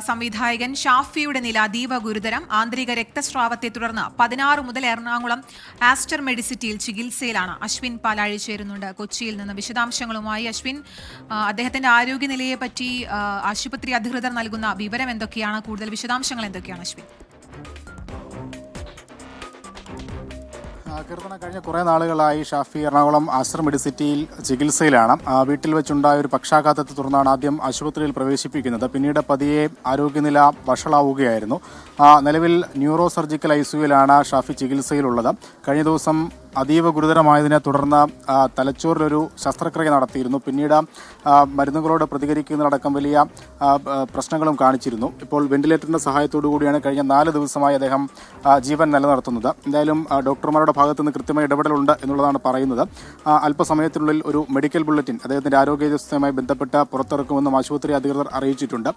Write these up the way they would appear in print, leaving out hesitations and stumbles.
സംവിധായകൻ ഷാഫിയുടെ നില അതീവ ഗുരുതരം. ആന്തരിക രക്തസ്രാവത്തെ തുടർന്ന് 16 മുതൽ എറണാകുളം ആസ്റ്റർ മെഡിസിറ്റിയിൽ ചികിത്സയിലാണ്. അശ്വിൻ പാലാഴി ചേരുന്നുണ്ട് കൊച്ചിയിൽ നിന്ന് വിശദാംശങ്ങളുമായി. അശ്വിൻ, അദ്ദേഹത്തിന്റെ ആരോഗ്യനിലയെ പറ്റി ആശുപത്രി അധികൃതർ നൽകുന്ന വിവരം എന്തൊക്കെയാണ്? കൂടുതൽ വിശദാംശങ്ങൾ എന്തൊക്കെയാണ് അശ്വിൻ? കീർത്തന, കഴിഞ്ഞ കുറേ നാളുകളായി ഷാഫി എറണാകുളം ആസ്റ്റർ മെഡിസിറ്റിയിൽ ചികിത്സയിലാണ്. വീട്ടിൽ വെച്ചുണ്ടായ ഒരു പക്ഷാഘാതത്തെ തുടർന്നാണ് ആദ്യം ആശുപത്രിയിൽ പ്രവേശിപ്പിക്കുന്നത്. പിന്നീട് പതിയെ ആരോഗ്യനില വഷളാവുകയായിരുന്നു. നിലവിൽ ന്യൂറോ സർജിക്കൽ ഐസിയുവിലാണ് ഷാഫി ചികിത്സയിലുള്ളത്. കഴിഞ്ഞ ദിവസം അതീവ ഗുരുതരമായതിനെ തുടർന്ന് തലച്ചോറിലൊരു ശസ്ത്രക്രിയ നടത്തിയിരുന്നു. പിന്നീട് മരുന്നുകളോട് പ്രതികരിക്കുന്നതടക്കം വലിയ പ്രശ്നങ്ങളും കാണിച്ചിരുന്നു. ഇപ്പോൾ വെന്റിലേറ്ററിന്റെ സഹായത്തോടു കൂടിയാണ് കഴിഞ്ഞ 4 ദിവസമായി അദ്ദേഹം ജീവൻ നിലനിർത്തുന്നത്. എന്തായാലും ഡോക്ടർമാരുടെ ഭാഗത്തു നിന്ന് കൃത്യമായ ഇടപെടലുണ്ട് എന്നുള്ളതാണ് പറയുന്നത്. അല്പസമയത്തിനുള്ളിൽ ഒരു മെഡിക്കൽ ബുള്ളറ്റിൻ അദ്ദേഹത്തിന്റെ ആരോഗ്യാവസ്ഥയുമായി ബന്ധപ്പെട്ട് പുറത്തിറക്കുമെന്നും ആശുപത്രി അധികൃതർ അറിയിച്ചിട്ടുണ്ട്.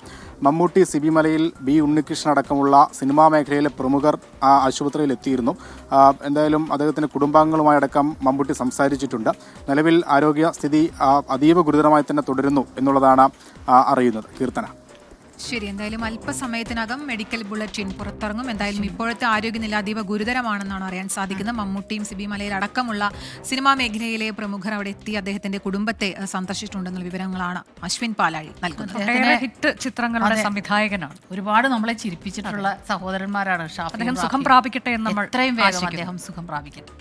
മമ്മൂട്ടി, സിബി മലയിൽ, ബി ഉണ്ണികൃഷ്ണൻ അടക്കമുള്ള സിനിമാ മേഖലയിലെ പ്രമുഖർ ആശുപത്രിയിൽ എത്തിയിരുന്നു. എന്തായാലും അദ്ദേഹത്തിന്റെ കുടുംബാംഗങ്ങളുമായടക്കം മമ്മൂട്ടി സംസാരിച്ചിട്ടുണ്ട്. നിലവിൽ ആരോഗ്യസ്ഥിതി അതീവ ഗുരുതരമായി തന്നെ തുടരുന്നു എന്നുള്ളതാണ് അറിയുന്നത്. കീർത്തന, ശരി. എന്തായാലും അല്പസമയത്തിനകം മെഡിക്കൽ ബുള്ളറ്റിൻ പുറത്തിറങ്ങും. എന്തായാലും ഇപ്പോഴത്തെ ആരോഗ്യനില അതീവ ഗുരുതരമാണെന്നാണ് അറിയാൻ സാധിക്കുന്നത്. മമ്മൂട്ടിയും സിബി മലയിൽ അടക്കമുള്ള സിനിമാ മേഖലയിലെ പ്രമുഖർ അവിടെ എത്തി അദ്ദേഹത്തിന്റെ കുടുംബത്തെ സന്ദർശിച്ചിട്ടുണ്ടെന്നുള്ള വിവരങ്ങളാണ് അശ്വിൻ പാലാഴി നൽകുന്നത്. ഹിറ്റ് ചിത്രങ്ങളുടെ സംവിധായകനാണ്. ഒരുപാട് നമ്മളെ ചിരിപ്പിച്ചിട്ടുള്ള സഹോദരന്മാരാണ്. അദ്ദേഹം സുഖം പ്രാപിക്കട്ടെ എന്ന് നമ്മൾ എത്രയും വേഗം അദ്ദേഹം സുഖം പ്രാപിക്കട്ടെ.